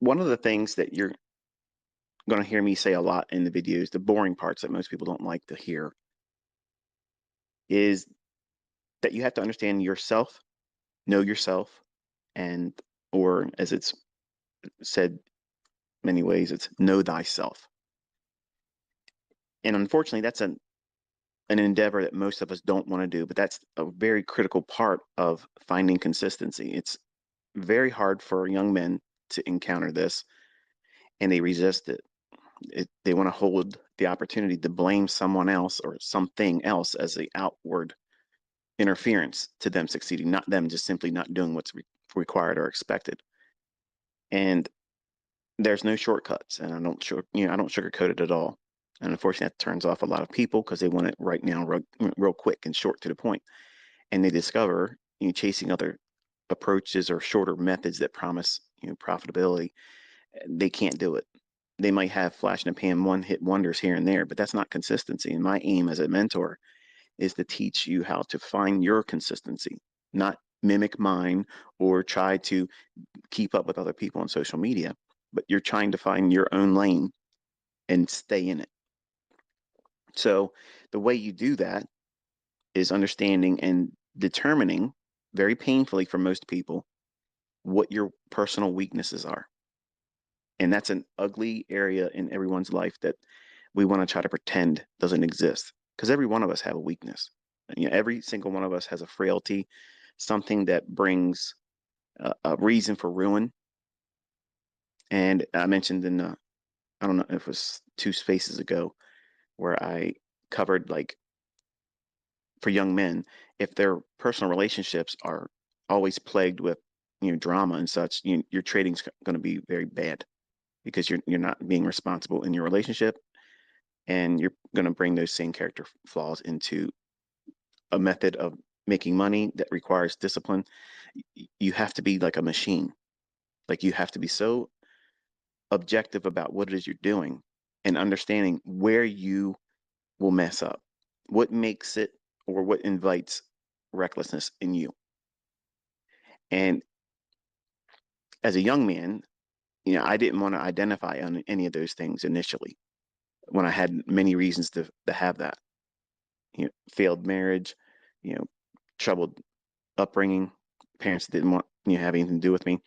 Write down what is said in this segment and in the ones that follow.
One of the things that you're going to hear me say a lot in the videos, the boring parts that most people don't like to hear, is that you have to understand yourself, know yourself, and, or as it's said many ways, it's know thyself. And unfortunately, that's an endeavor that most of us don't want to do, but that's a very critical part of finding consistency. It's very hard for young men to encounter this, and they resist it. They want to hold the opportunity to blame someone else or something else as the outward interference to them succeeding, not them just simply not doing what's required or expected. And there's no shortcuts, and I don't sugarcoat it at all. And unfortunately, that turns off a lot of people because they want it right now, real quick and short to the point. And they discover, chasing other approaches or shorter methods that promise, profitability. They can't do it. They might have flash in the pan one hit wonders here and there, but that's not consistency. And my aim as a mentor is to teach you how to find your consistency, not mimic mine or try to keep up with other people on social media, but you're trying to find your own lane and stay in it. So the way you do that is understanding and determining, very painfully for most people, what your personal weaknesses are. And that's an ugly area in everyone's life that we want to try to pretend doesn't exist, because every one of us have a weakness. Every single one of us has a frailty, something that brings a reason for ruin. And I mentioned I don't know if it was two spaces ago, where I covered, like, for young men, if their personal relationships are always plagued with, drama and such, your trading's going to be very bad, because you're not being responsible in your relationship, and you're going to bring those same character flaws into a method of making money that requires discipline. You have to be like a machine. Like, you have to be so objective about what it is you're doing and understanding where you will mess up, what makes it or what invites recklessness in you. And as a young man, I didn't want to identify on any of those things initially, when I had many reasons to have that. Failed marriage, you know, troubled upbringing, parents that didn't want have anything to do with me.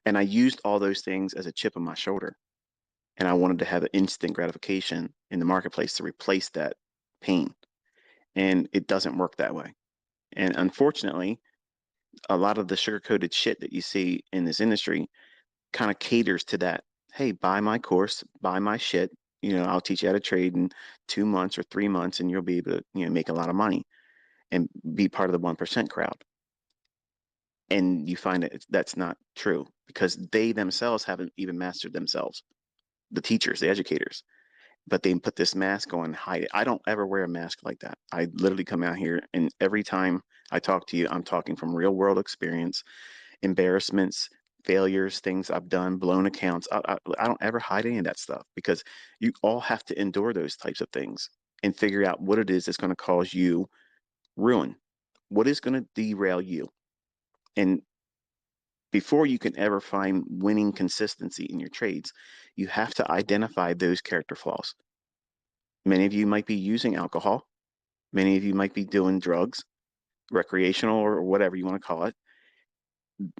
And I used all those things as a chip on my shoulder. And I wanted to have an instant gratification in the marketplace to replace that pain. And it doesn't work that way. And unfortunately, a lot of the sugar-coated shit that you see in this industry kind of caters to that. Hey, buy my course, buy my shit. I'll teach you how to trade in 2 months or 3 months, and you'll be able to, make a lot of money and be part of the 1% crowd. And you find that that's not true, because they themselves haven't even mastered themselves, the teachers, the educators. But they put this mask on, hide it. I don't ever wear a mask like that. I literally come out here, and every time I talk to you, I'm talking from real world experience, embarrassments, failures, things I've done, blown accounts. I don't ever hide any of that stuff, because you all have to endure those types of things and figure out what it is that's going to cause you ruin, what is going to derail you. And before you can ever find winning consistency in your trades, you have to identify those character flaws. Many of you might be using alcohol. Many of you might be doing drugs, recreational or whatever you want to call it.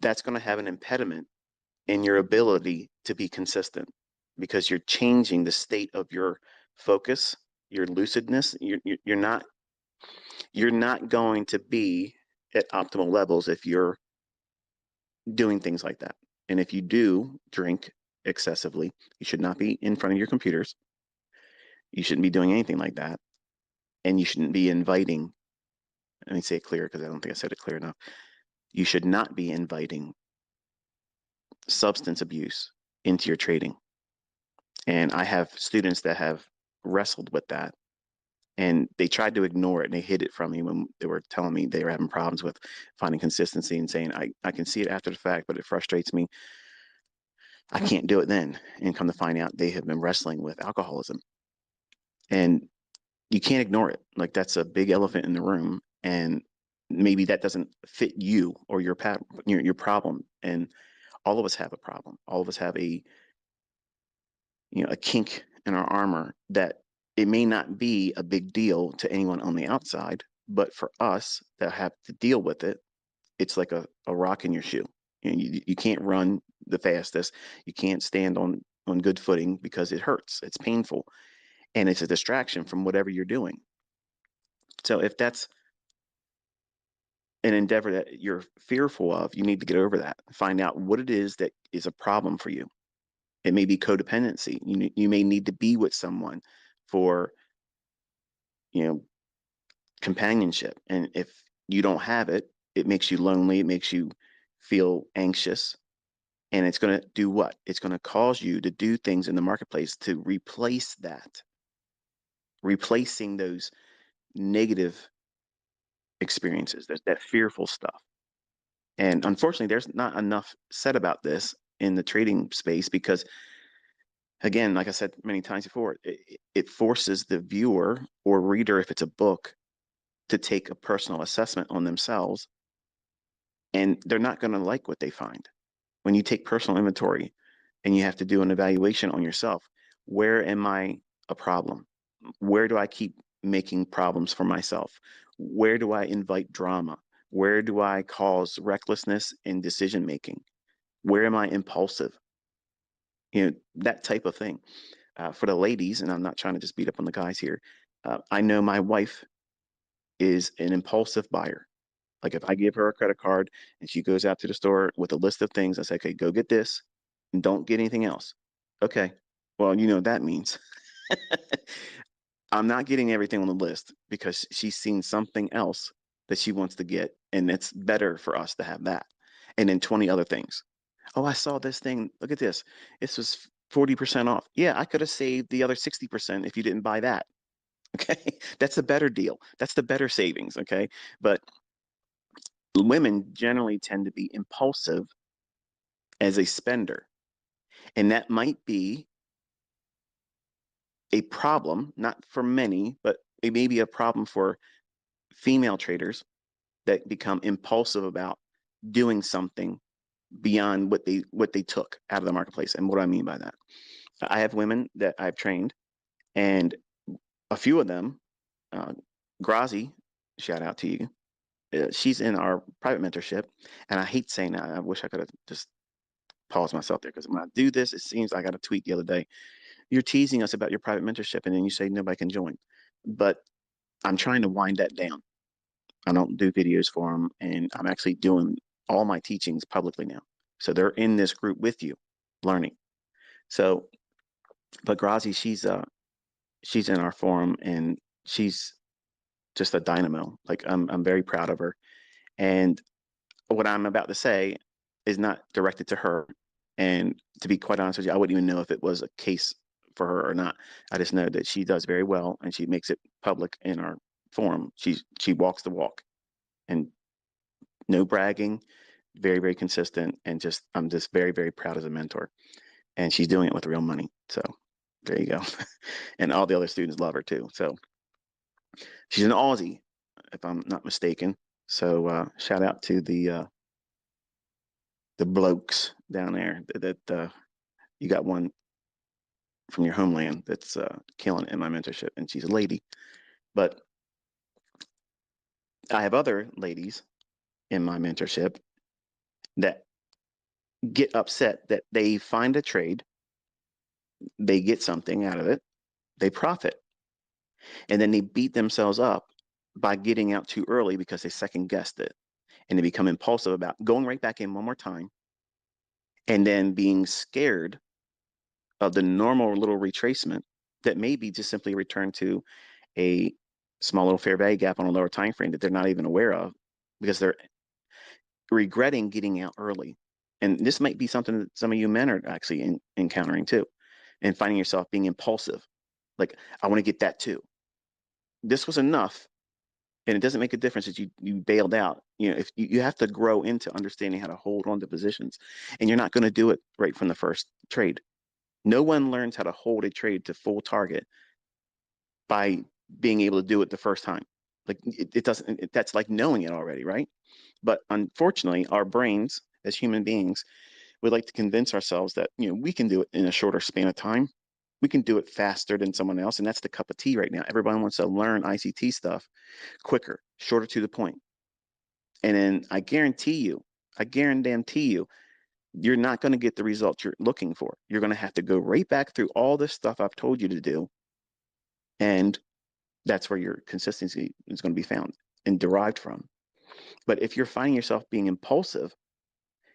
That's going to have an impediment in your ability to be consistent, because you're changing the state of your focus, your lucidness. You're not going to be at optimal levels if you're doing things like that. And if you do drink excessively, you should not be in front of your computers. You shouldn't be doing anything like that. And you shouldn't be inviting, let me say it clear, because I don't think I said it clear enough. You should not be inviting substance abuse into your trading. And I have students that have wrestled with that, and they tried to ignore it, and they hid it from me when they were telling me they were having problems with finding consistency, and saying, I can see it after the fact, but it frustrates me. I can't do it then. And come to find out, they have been wrestling with alcoholism. And you can't ignore it. Like, that's a big elephant in the room. And maybe that doesn't fit you or your problem. And All of us have a problem. All of us have a kink in our armor that it may not be a big deal to anyone on the outside, but for us that have to deal with it, it's like a rock in your shoe. You can't run the fastest. You can't stand on good footing because it hurts. It's painful. And it's a distraction from whatever you're doing. So if that's an endeavor that you're fearful of, you need to get over that. Find out what it is that is a problem for you. It may be codependency. You may need to be with someone for, you know, companionship. And if you don't have it, it makes you lonely. It makes you feel anxious. And it's going to do what? It's going to cause you to do things in the marketplace to replace that, replacing those negative experiences, that fearful stuff. And unfortunately, there's not enough said about this in the trading space because, again, like I said many times before, it forces the viewer or reader, if it's a book, to take a personal assessment on themselves. And they're not going to like what they find. When you take personal inventory and you have to do an evaluation on yourself, where am I a problem? Where do I keep making problems for myself? Where do I invite drama? Where do I cause recklessness in decision making? Where am I impulsive? That type of thing. For the ladies, and I'm not trying to just beat up on the guys here, I know my wife is an impulsive buyer. Like if I give her a credit card and she goes out to the store with a list of things, I say, okay, go get this and don't get anything else. Okay. Well, you know what that means. I'm not getting everything on the list because she's seen something else that she wants to get, and it's better for us to have that. And then 20 other things. Oh, I saw this thing. Look at this. This was 40% off. Yeah, I could have saved the other 60% if you didn't buy that. Okay. That's a better deal. That's the better savings. Okay. But women generally tend to be impulsive as a spender. And that might be a problem, not for many, but it may be a problem for female traders that become impulsive about doing something beyond what they took out of the marketplace. And what do I mean by that? I have women that I've trained, and a few of them, uh, Grazi, shout out to you. She's in our private mentorship, and I hate saying that. I wish I could have just paused myself there because when I do this, it seems I got a tweet the other day. You're teasing us about your private mentorship, and then you say nobody can join. But I'm trying to wind that down. I don't do videos for them, and I'm actually doing all my teachings publicly now. So they're in this group with you, learning. So, but Grazi, she's in our forum, and she's just a dynamo. Like I'm very proud of her. And what I'm about to say is not directed to her. And to be quite honest with you, I wouldn't even know if it was a case for her or not. I just know that she does very well, and she makes it public in our forum. She walks the walk, and no bragging, very, very consistent, and just I'm just very, very proud as a mentor. And she's doing it with real money. So there you go. And all the other students love her too. So she's an Aussie, if I'm not mistaken. So shout out to the blokes down there that you got one from your homeland that's killing it in my mentorship, and she's a lady. But I have other ladies in my mentorship that get upset that they find a trade, they get something out of it, they profit, and then they beat themselves up by getting out too early because they second guessed it, and they become impulsive about going right back in one more time, and then being scared of the normal little retracement that may be just simply a return to a small little fair value gap on a lower time frame that they're not even aware of because they're regretting getting out early. And this might be something that some of you men are actually encountering too, and finding yourself being impulsive. Like, I want to get that too. This was enough, and it doesn't make a difference that you bailed out. If you have to grow into understanding how to hold on to positions, and you're not going to do it right from the first trade. No one learns how to hold a trade to full target by being able to do it the first time. Like it doesn't. That's like knowing it already, right? But unfortunately, our brains as human beings, We like to convince ourselves that, we can do it in a shorter span of time. We can do it faster than someone else. And that's the cup of tea right now. Everybody wants to learn ICT stuff quicker, shorter to the point. And then I guarantee you, you're not going to get the results you're looking for. You're going to have to go right back through all this stuff I've told you to do. And that's where your consistency is going to be found and derived from. But if you're finding yourself being impulsive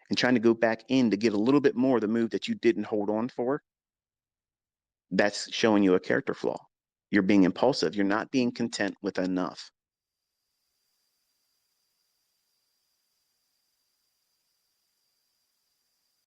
and trying to go back in to get a little bit more of the move that you didn't hold on for, that's showing you a character flaw. You're being impulsive. You're not being content with enough.